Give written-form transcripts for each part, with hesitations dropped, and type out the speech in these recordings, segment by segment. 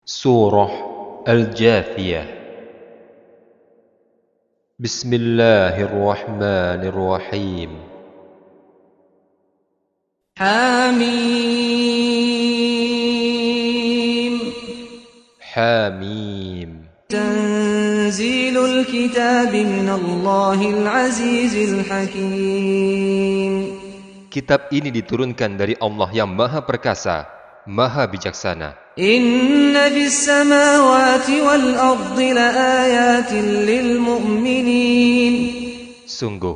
Surah Al-Jathiyah. Bismillahirrahmanirrahim. حميم Hamim. تنزيل الكتاب من الله العزيز الحكيم Kitab ini diturunkan dari Allah yang Maha Perkasa, Maha Bijaksana. إن في السماوات والأرض لآيات للمؤمنين Sungguh,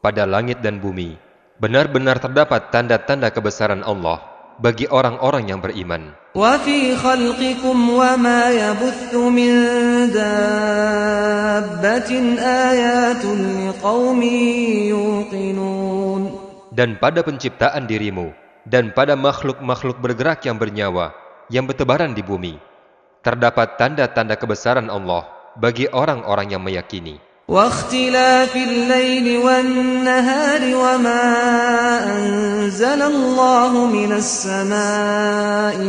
pada langit dan bumi, benar-benar terdapat tanda-tanda kebesaran Allah bagi orang-orang yang beriman. وفي خلقكم وما يبث من دابة آيات لقوم يوقنون Dan pada penciptaan dirimu, dan pada makhluk-makhluk bergerak yang bernyawa, yang bertebaran di bumi, terdapat tanda-tanda kebesaran Allah bagi orang-orang yang meyakini. واختلاف الليل والنهار وما أنزل الله من السماء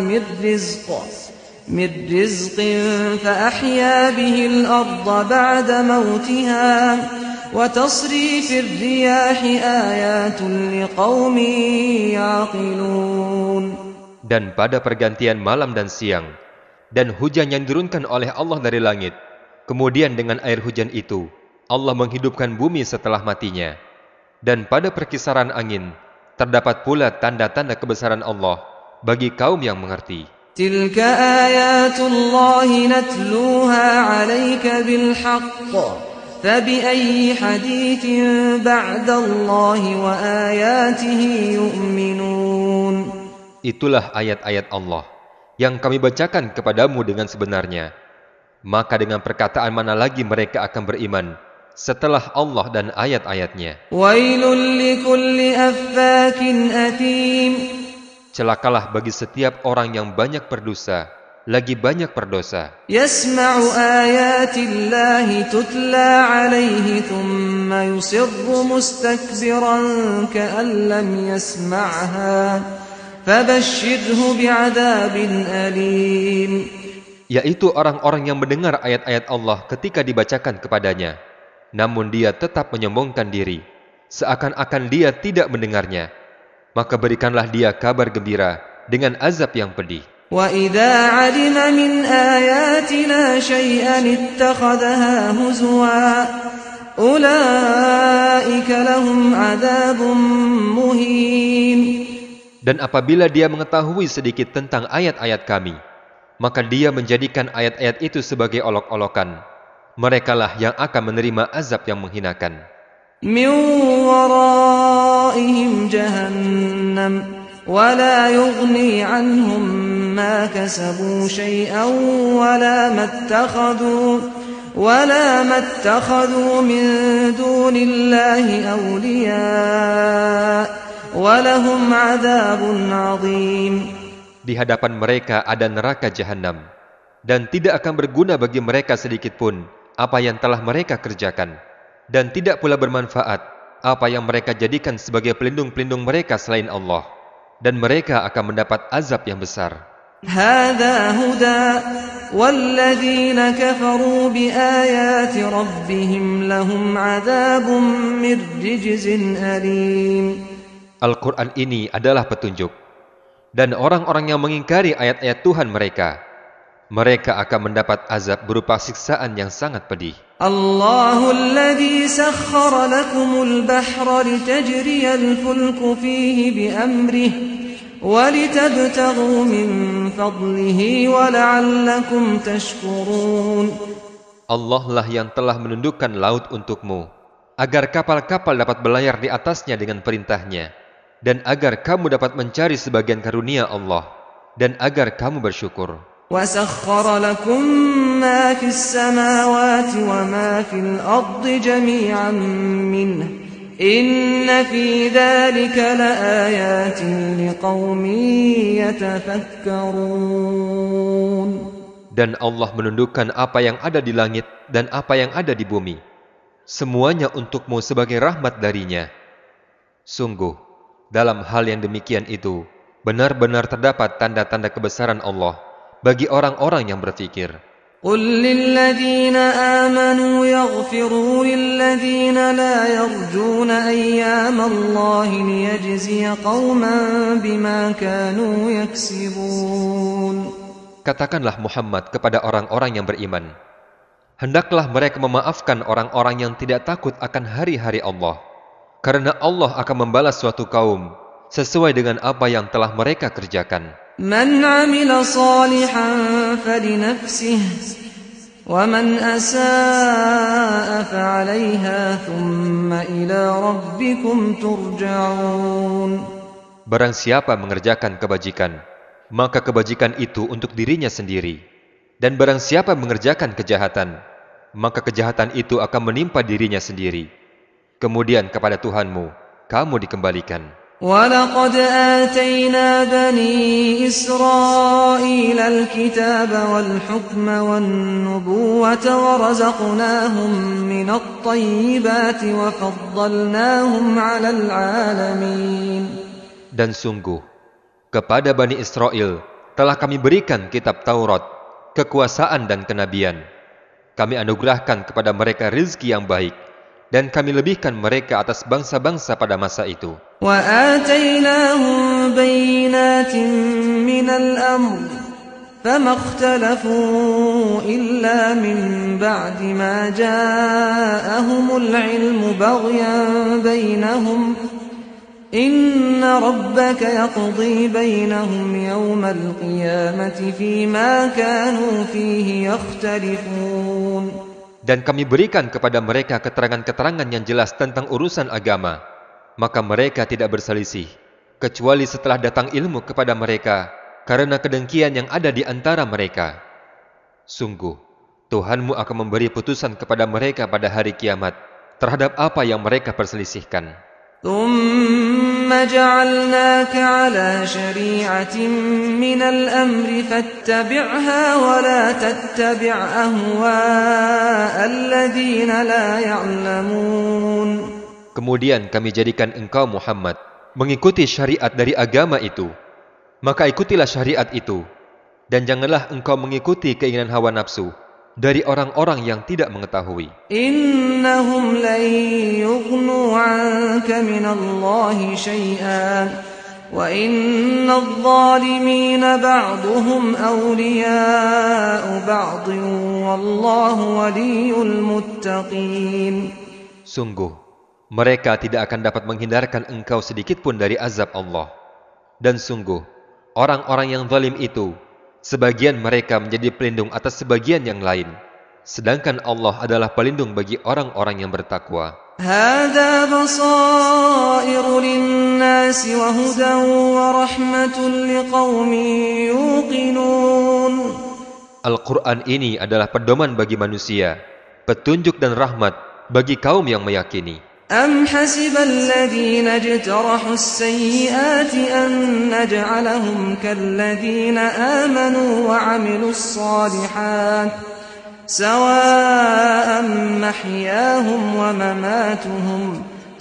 من رزق فأحيا به الأرض بعد موتها وتصريف الرياح آيات لقوم يعقلون. Dan pada pergantian malam dan siang, dan hujan yang diturunkan oleh Allah dari langit, kemudian dengan air hujan itu Allah menghidupkan bumi setelah matinya. Dan pada perkisaran angin terdapat pula tanda-tanda kebesaran Allah bagi kaum yang mengerti. تلك آيات الله نتلوها عليك بالحق فبأي حديث بعد الله وآياته يؤمنون. Itulah ayat-ayat Allah yang kami bacakan kepadamu dengan sebenarnya. Maka dengan perkataan mana lagi mereka akan beriman setelah Allah dan ayat-ayatnya? ويل لكل أفاك أثيم. Celakalah bagi setiap orang yang banyak berdosa, lagi banyak berdosa, يسمع آيات الله تتلى عليه ثم يصر مستكبرا كأن لم يسمعها فبشره بعذاب أليم. yaitu orang-orang yang mendengar ayat-ayat Allah ketika dibacakan kepadanya, namun dia tetap menyombongkan diri, seakan-akan dia tidak mendengarnya. Maka berikanlah dia kabar gembira dengan azab yang pedih. وَإِذَا عَلِمَ مِنْ آيَاتِنَا شَيْئًا اتَّخَذَهَا هُزُوًا أُولَئِكَ لَهُمْ عَذَابٌ مُهِينٌ. Dan apabila dia mengetahui sedikit tentang ayat-ayat kami, maka dia menjadikan ayat-ayat itu sebagai olok-olokan. Merekalah yang akan menerima azab yang menghinakan. مِنْ وَرَائِهِمْ جَهَنَّمُ وَلَا يُغْنِي عَنْهُمْ مَا كَسَبُوا شَيْئًا وَلَا مَا اتَّخَذُوا مِنْ دُونِ اللَّهِ أَوْلِيَاءَ وَلَهُمْ عَذَابٌ عَظِيمٌ. Di hadapan mereka ada neraka jahanam, dan tidak akan berguna bagi mereka sedikitpun apa yang telah mereka kerjakan, dan tidak pula bermanfaat apa yang mereka jadikan sebagai pelindung-pelindung mereka selain Allah, dan mereka akan mendapat azab yang besar. هذا هدى والذين كفروا بآيات ربهم لهم عذاب من رجز أليم. Al-Quran ini adalah petunjuk, dan orang-orang yang mengingkari ayat-ayat Tuhan mereka akan mendapat azab berupa siksaan yang sangat pedih. الله الذي سخر لكم البحر لتجري الفلك فيه بأمره ولتبتغوا من فضله ولعلكم تشكرون. Allah lah yang telah menundukkan laut untukmu, agar kapal-kapal dapat berlayar di atasnya dengan perintahnya, dan agar kamu dapat mencari sebagian karunia Allah, dan agar kamu bersyukur. وسخر لكم ما في السماوات وما في الأرض جميعا منه إن في ذلك لآيات لقوم يتفكرون. Dan Allah menundukkan apa yang ada di langit dan apa yang ada di bumi, semuanya untukmu sebagai rahmat darinya. Sungguh, dalam hal yang demikian itu benar-benar terdapat tanda-tanda kebesaran Allah bagi orang-orang yang berfikir. قل للذين آمنوا يغفروا للذين لا يرجون أيام الله ليجزي قوما بما كانوا يكسبون. Katakanlah Muhammad kepada orang-orang yang beriman, hendaklah mereka memaafkan orang-orang yang tidak takut akan hari-hari Allah, karena Allah akan membalas suatu kaum sesuai dengan apa yang telah mereka kerjakan. من عمل صالحا فلنفسه ومن أساء فعليها ثم إلى ربكم ترجعون. Barang siapa mengerjakan kebajikan, maka kebajikan itu untuk dirinya sendiri. Dan barang siapa mengerjakan kejahatan, maka kejahatan itu akan menimpa dirinya sendiri. Kemudian kepada Tuhanmu, kamu dikembalikan. وَلَقَدْ آتَيْنَا بَنِي إِسْرَائِيلَ الْكِتَابَ وَالْحُكْمَ وَالنُّبُوَّةَ وَرَزَقْنَاهُمْ مِنَ الطَّيِّبَاتِ وَفَضَّلْنَاهُمْ عَلَى الْعَالَمِينَ. Dan sungguh, kepada Bani Israel telah kami berikan kitab Taurat, kekuasaan dan kenabian. Kami anugerahkan kepada mereka rizki yang baik, dan kami lebihkan mereka atas bangsa-bangsa pada masa itu. وَآتَيْنَاهُمْ بَيِّنَاتٍ مِّنَ الْأَمْرِ فَمَا اخْتَلَفُوا إِلَّا مِن بَعْدِ مَا جَاءَهُمُ الْعِلْمُ بَغْيًا بَيْنَهُمْ إِنَّ رَبَّكَ يَقْضِي بَيْنَهُمْ يَوْمَ الْقِيَامَةِ فِيمَا كَانُوا فِيهِ يَخْتَلِفُونَ. Dan kami berikan kepada mereka keterangan-keterangan yang jelas tentang urusan agama, maka mereka tidak berselisih, kecuali setelah datang ilmu kepada mereka, karena kedengkian yang ada di antara mereka. Sungguh, Tuhanmu akan memberi putusan kepada mereka pada hari kiamat, terhadap apa yang mereka perselisihkan. ثُمَّ جَعَلْنَاكَ عَلَى شَرِيعَةٍ مِّنَ الْأَمْرِ فَاتَّبِعْهَا وَلَا تَتَّبِعْ أَهْوَاءَ الَّذِينَ لَا يَعْلَمُونَ. Kemudian kami jadikan engkau Muhammad mengikuti syariat dari agama itu. Maka ikutilah syariat itu, dan janganlah engkau mengikuti keinginan hawa nafsu dari orang-orang yang tidak mengetahui. Innahum lan yughnu 'anka minallahi syai'an wa innadh dhalimina ba'duhum awliya'u ba'dhin wallahu waliyyul muttaqin. Sungguh, mereka tidak akan dapat menghindarkan engkau sedikit pun dari azab Allah. Dan sungguh, orang-orang yang zalim itu, sebagian mereka menjadi pelindung atas sebagian yang lain, sedangkan Allah adalah pelindung bagi orang-orang yang bertakwa. Hadza basairu lin-nasi wa hudan wa rahmatun liqaumin yuqinun. Al-Quran ini adalah pedoman bagi manusia, petunjuk dan rahmat bagi kaum yang meyakini. أم حسب الذين اجترحوا السيئات أن نجعلهم كالذين آمنوا وعملوا الصالحات سواء محياهم ومماتهم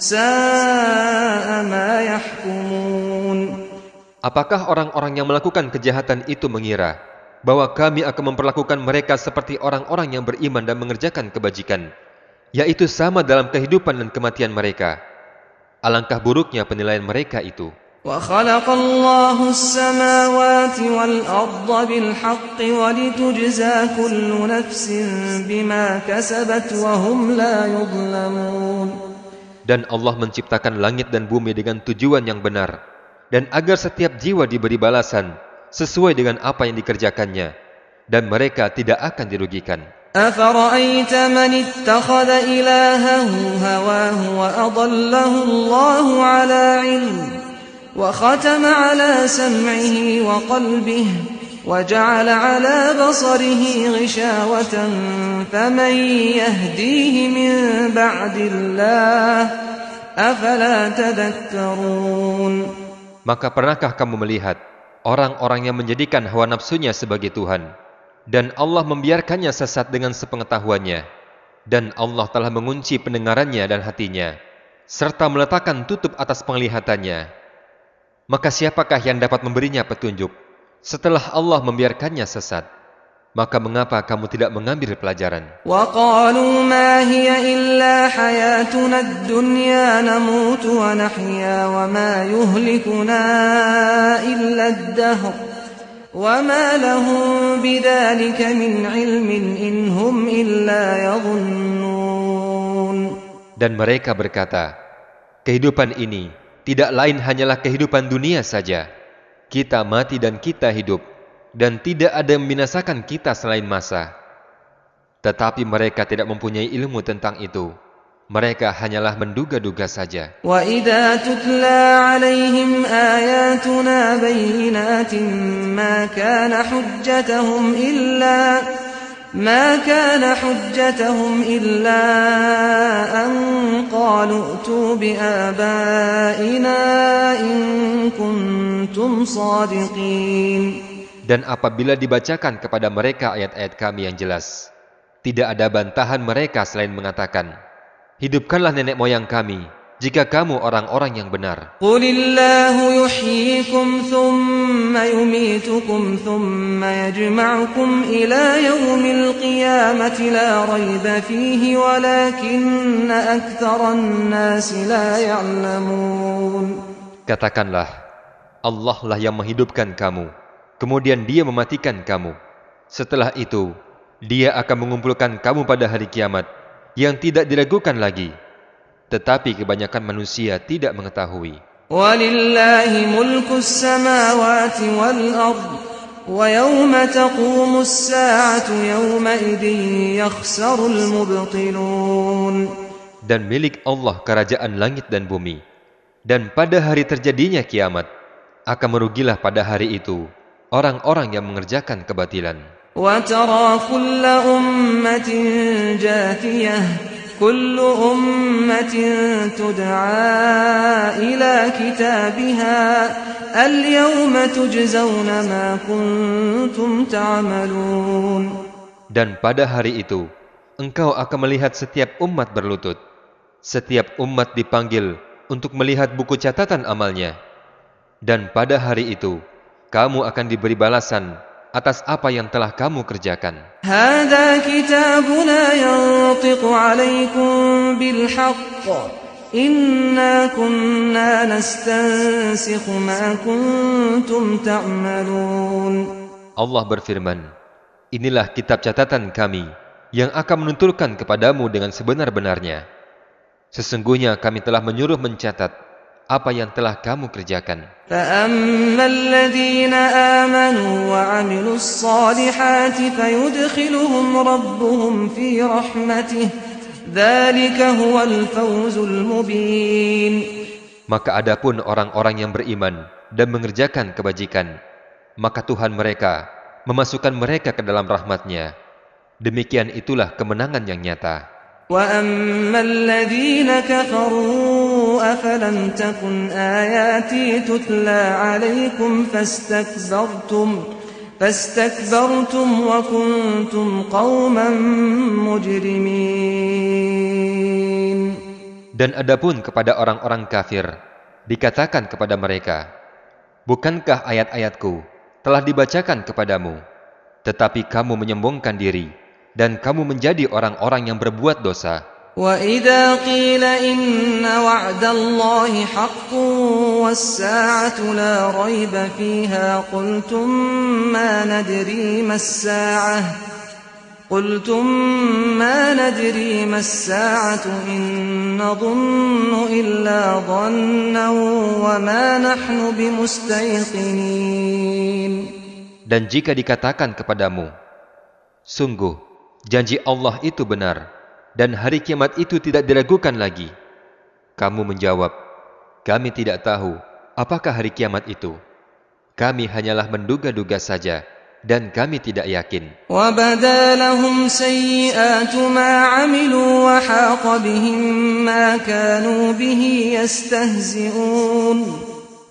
ساء ما يحكمون. Apakah orang-orang yang melakukan kejahatan itu mengira bahwa kami akan memperlakukan mereka seperti orang-orang yang beriman dan mengerjakan kebajikan, yaitu sama dalam kehidupan dan kematian mereka? Alangkah buruknya penilaian mereka itu. وَخَلَقَ اللَّهُ السَّمَاوَاتِ وَالْأَرْضَ بِالْحَقِّ وَلِتُجْزَى كُلُّ نَفْسٍ بِمَا كَسَبَتْ وَهُمْ لَا يُظْلَمُونَ. Dan Allah menciptakan langit dan bumi dengan tujuan yang benar, dan agar setiap jiwa diberi balasan sesuai dengan apa yang dikerjakannya, dan mereka tidak akan dirugikan. أَفَرَأَيْتَ مَنِ اتَّخَذَ إِلَٰهَهُ هَوَاهُ وَأَضَلَّهُ اللَّهُ عَلَىٰ عِلْمٍ وَخَتَمَ عَلَىٰ سَمْعِهِ وَقَلْبِهِ وَجَعَلَ عَلَىٰ بَصَرِهِ غِشَاوَةً فَمَن يَهْدِيهِ مِن بَعْدِ اللَّهِ أَفَلَا تَذَكَّرُونَ. Maka pernahkah kamu melihat orang-orang yang menjadikan hawa nafsunya sebagai Tuhan, dan Allah membiarkannya sesat dengan sepengetahuannya, dan Allah telah mengunci pendengarannya dan hatinya, serta meletakkan tutup atas penglihatannya? Maka siapakah yang dapat memberinya petunjuk setelah Allah membiarkannya sesat, maka mengapa kamu tidak mengambil pelajaran? وَقَالُوا مَا هِيَ إِلَّا حَيَاتُنَا الدُّنْيَا نَمُوتُ وَنَحْيَا وَمَا يُهْلِكُنَا إِلَّا الدَّهْرُ وَمَا لَهُم بِذَلِكَ مِنْ عِلْمٍ إِنْ هُمْ إِلَّا يَظُنُّونَ. Dan mereka berkata, kehidupan ini tidak lain hanyalah kehidupan dunia saja. Kita mati dan kita hidup, dan tidak ada yang membinasakan kita selain masa. Tetapi mereka tidak mempunyai ilmu tentang itu. Mereka hanyalah menduga-duga saja. وَإِذَا تُتْلَى عَلَيْهِمْ آيَاتُنَا بَيِّنَاتٍ مَا كَانَ حُجَّتَهُمْ إِلَّا أَن قَالُوا ائْتُوا بِآبَائِنَا إِن كُنتُمْ صَادِقِينَ. Dan apabila dibacakan kepada mereka ayat-ayat kami yang jelas, tidak ada bantahan mereka selain mengatakan, hidupkanlah nenek moyang kami, jika kamu orang-orang yang benar. قُلِ اللَّهُ يُحْيِيكُمْ ثُمَّ يُمِيتُكُمْ ثُمَّ يَجْمَعُكُمْ إِلَى يَوْمِ الْقِيَامَةِ لَا رَيْبَ فِيهِ وَلَكِنَّ أَكْثَرَ النَّاسِ لَا يَعْلَمُونَ. Katakanlah, Allah lah yang menghidupkan kamu, kemudian Dia mematikan kamu. Setelah itu, Dia akan mengumpulkan kamu pada hari kiamat yang tidak diragukan lagi. Tetapi kebanyakan manusia tidak mengetahui. وَلِلَّهِ مُلْكُ السَّمَاوَاتِ وَالْأَرْضِ وَيَوْمَ تَقُومُ السَّاعَةُ يَوْمَئِذٍ يَخْسَرُ الْمُبْطِلُونَ. Dan milik Allah kerajaan langit dan bumi. Dan pada hari terjadinya kiamat, akan merugilah pada hari itu orang-orang yang mengerjakan kebatilan. وَتَرَى كُلَّ أُمَّةٍ جَاثِيَةً كُلُّ أُمَّةٍ تُدْعَى إِلَى كِتَابِهَا الْيَوْمَ تُجْزَوْنَ مَا كُنتُمْ تَعْمَلُونَ. Dan pada hari itu, engkau akan melihat setiap umat berlutut. Setiap umat dipanggil untuk melihat buku catatan amalnya. Dan pada hari itu, kamu akan diberi balasan atas apa yang telah kamu kerjakan. هذا كتابنا ينطق عليكم بالحق إنا كنا نستنسخ ما كنتم تعملون. Allah berfirman, inilah kitab catatan kami yang akan menuturkan kepadamu dengan sebenar-benarnya. Sesungguhnya kami telah menyuruh mencatat apa yang telah kamu kerjakan. فَأَمَّا الَّذِينَ آمَنُوا وَعَمِلُوا الصَّالِحَاتِ فَيُدْخِلُهُمْ رَبُّهُمْ فِي رَحْمَتِهِ ذَلِكَ هُوَ الْفَوْزُ الْمُبِينُ. Maka adapun orang-orang yang beriman dan mengerjakan kebajikan, maka Tuhan mereka memasukkan mereka ke dalam rahmat-Nya. Demikian itulah kemenangan yang nyata. وَأَمَّا الَّذِينَ كَفَرُوا أَفَلَمْ تَكُنْ آيَاتِي تُتْلَى عَلَيْكُمْ فَاسْتَكْبَرْتُمْ وَكُنْتُمْ قَوْمًا مُجْرِمِينَ. Dan adapun kepada orang-orang kafir, dikatakan kepada mereka, bukankah ayat-ayatku telah dibacakan kepadamu, tetapi kamu menyombongkan diri, dan kamu menjadi orang-orang yang berbuat dosa. وَإِذَا قِيلَ إِنَّ وَعْدَ اللَّهِ حَقٌّ وَالسَّاعَةُ لَا رَيْبَ فِيهَا قُلْتُمْ مَا نَدْرِي مَا السَّاعَةُ إِن نَّظُنُّ إِلَّا ظَنًّا وَمَا نَحْنُ بِمُسْتَيْقِنِينَ. Dan jika dikatakan kepadamu, sungguh janji Allah itu benar, dan hari kiamat itu tidak diragukan lagi. Kamu menjawab, kami tidak tahu apakah hari kiamat itu. Kami hanyalah menduga-duga saja, dan kami tidak yakin. وَبَدَا لَهُمْ سَيِّئَاتُ مَا عَمِلُوا وَحَاقَ بِهِم مَّا كَانُوا بِهِ يَسْتَهْزِئُونَ.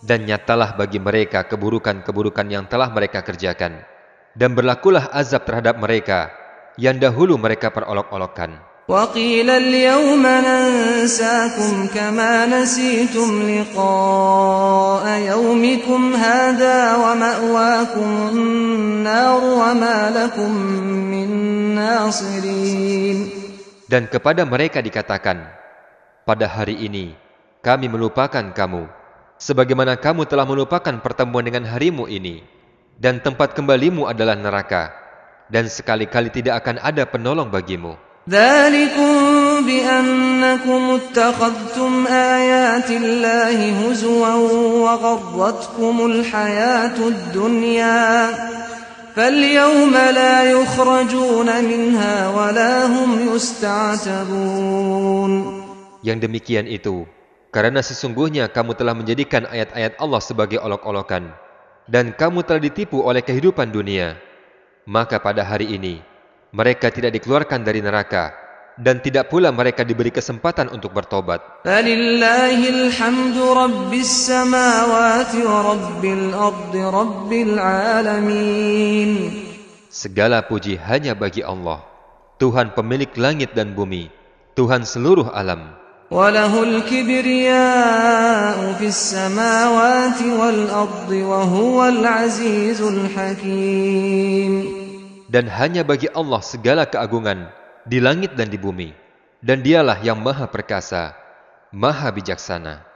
Dan nyatalah bagi mereka keburukan-keburukan yang telah mereka kerjakan, dan berlakulah azab terhadap mereka yang dahulu mereka perolok-olokkan. وقيل اليوم ننساكم كما نسيتم لقاء يومكم هذا ومأواكم النار وما لكم من ناصرين. Dan kepada mereka dikatakan, pada hari ini kami melupakan kamu, sebagaimana kamu telah melupakan pertemuan dengan harimu ini, dan tempat kembalimu adalah neraka, dan sekali-kali tidak akan ada penolong bagimu. ذلكم بأنكم اتخذتم آيات الله هزوا وغرتكم الحياة الدنيا فاليوم لا يخرجون منها ولا هم يستعتبون. Yang demikian itu karena sesungguhnya kamu telah menjadikan ayat-ayat Allah sebagai olok-olokan, dan kamu telah ditipu oleh kehidupan dunia. Maka pada hari ini mereka tidak dikeluarkan dari neraka, dan tidak pula mereka diberi kesempatan untuk bertobat. Falillahil hamdu rabbis samawati wa rabbil ardi rabbil alamin. Segala puji hanya bagi Allah, Tuhan pemilik langit dan bumi, Tuhan seluruh alam. Walahul kibriya'u fis samawati wal ardi wa huwal azizul hakim. Dan hanya bagi Allah segala keagungan di langit dan di bumi, dan dialah yang maha perkasa, maha bijaksana.